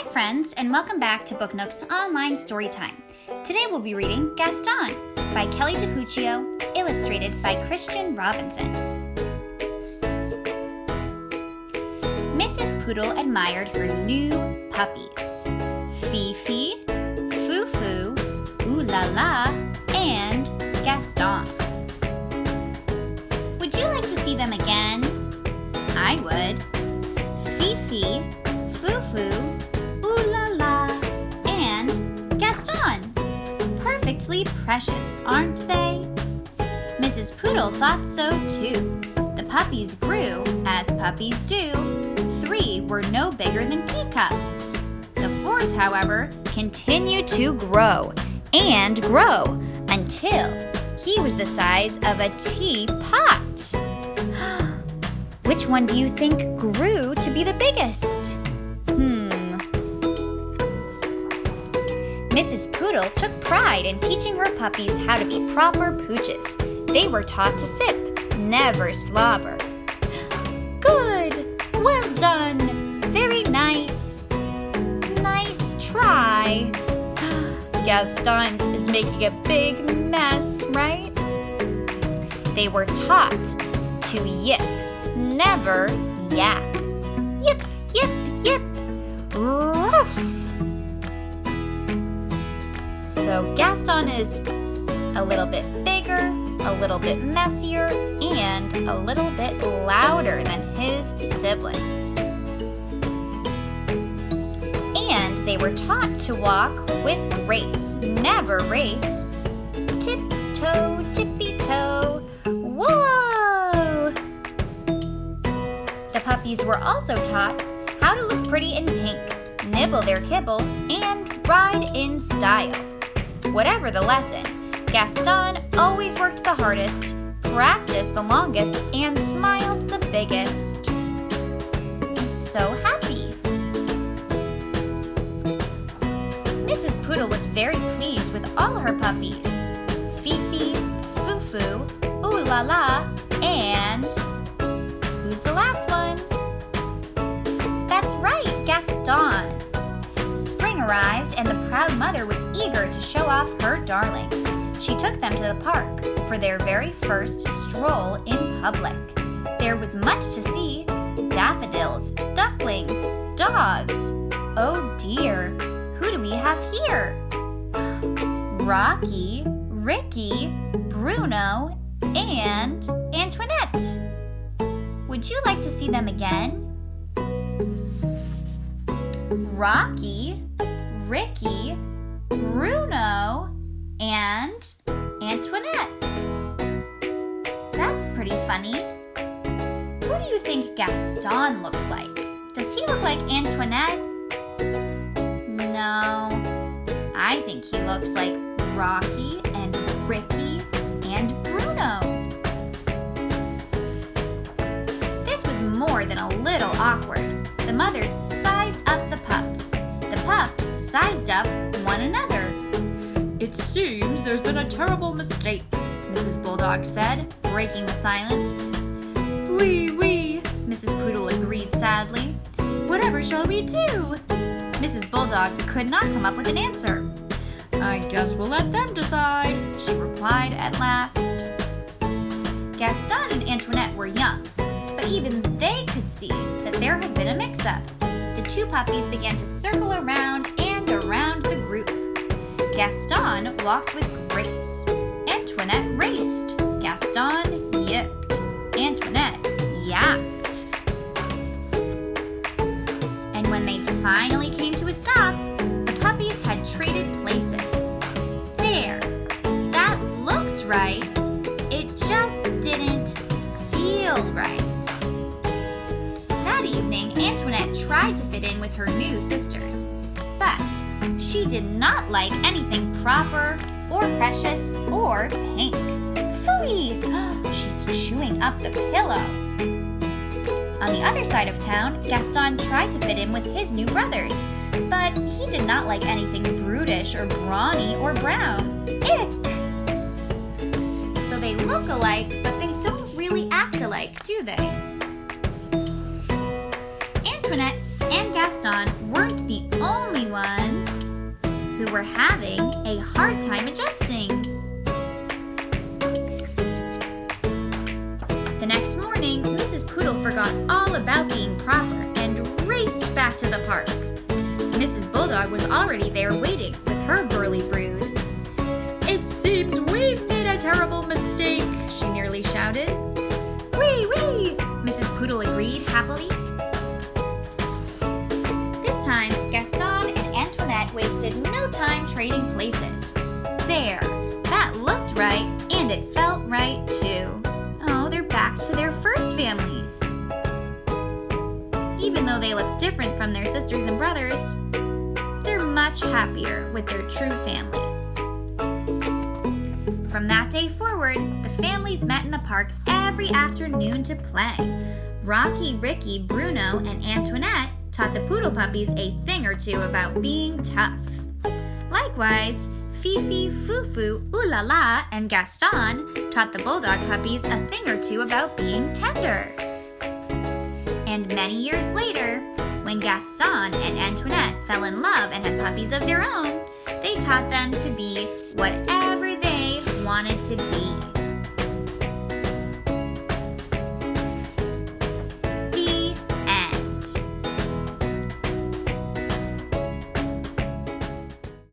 Hi friends, and welcome back to Book Nook's online story time. Today we'll be reading Gaston by Kelly DiPucchio, illustrated by Christian Robinson. Mrs. Poodle admired her new puppies, Fifi, Foo-Foo, Ooh La La, and Gaston. Would you like to see them again? I would. Fifi, Foo-Foo, Ooh La La, and Gaston. Perfectly precious, aren't they? Mrs. Poodle thought so too. The puppies grew, as puppies do. 3 were no bigger than teacups. The 4th, however, continued to grow and grow until he was the size of a teapot. Which one do you think grew to be the biggest? Mrs. Poodle took pride in teaching her puppies how to be proper pooches. They were taught to sip, never slobber. Good! Well done! Very nice! Nice try! Gaston is making a big mess, right? They were taught to yip, never yap. Yip, yip, yip! Ruff! So Gaston is a little bit bigger, a little bit messier, and a little bit louder than his siblings. And they were taught to walk with grace, never race. Tip-toe, tippy-toe, whoa! The puppies were also taught how to look pretty in pink, nibble their kibble, and ride in style. Whatever the lesson, Gaston always worked the hardest, practiced the longest, and smiled the biggest. He's so happy. Mrs. Poodle was very pleased with all her puppies. Fifi, Foo-Foo, Ooh La La, and who's the last one? That's right, Gaston. Spring arrived and the proud mother was eager to show off her darlings. She took them to the park for their very first stroll in public. There was much to see: daffodils, ducklings, dogs. Oh dear, who do we have here? Rocky, Ricky, Bruno, and Antoinette. Would you like to see them again? Rocky, Ricky, Bruno, and Antoinette. That's pretty funny. Who do you think Gaston looks like? Does he look like Antoinette? No, I think he looks like Rocky and Ricky and Bruno. This was more than a little awkward. The mothers sized up the pups. The pups sized up one another. It seems there's been a terrible mistake, Mrs. Bulldog said, breaking the silence. Oui, Mrs. Poodle agreed sadly. Whatever shall we do? Mrs. Bulldog could not come up with an answer. I guess we'll let them decide, she replied at last. Gaston and Antoinette were young, but even they could see that there had been a mix-up. The 2 puppies began to circle around and around the group. Gaston walked with grace. Antoinette raced. Gaston yipped. Antoinette yapped. And when they finally came to a stop, the puppies had traded places. There, that looked right. It just didn't feel right. That evening, Antoinette tried to fit in with her new sisters, but she did not like anything proper or precious or pink. Phooey! She's chewing up the pillow. On the other side of town, Gaston tried to fit in with his new brothers, but he did not like anything brutish or brawny or brown. Ick! So they look alike, but they don't really act alike, do they? Antoinette and Gaston weren't the only were having a hard time adjusting. The next morning, Mrs. Poodle forgot all about being proper and raced back to the park. Mrs. Bulldog was already there waiting with her burly brood. "It seems we've made a terrible mistake," she nearly shouted. "Wee, wee," Mrs. Poodle agreed happily. This time, Gaston and Antoinette wasted no time trading places. There, that looked right, and it felt right too. Oh, they're back to their first families. Even though they look different from their sisters and brothers, they're much happier with their true families. From that day forward, the families met in the park every afternoon to play. Rocky, Ricky, Bruno, and Antoinette taught the poodle puppies a thing or two about being tough. Likewise, Fifi, Fufu, Ooh La La, and Gaston taught the bulldog puppies a thing or two about being tender. And many years later, when Gaston and Antoinette fell in love and had puppies of their own, they taught them to be whatever they wanted to be.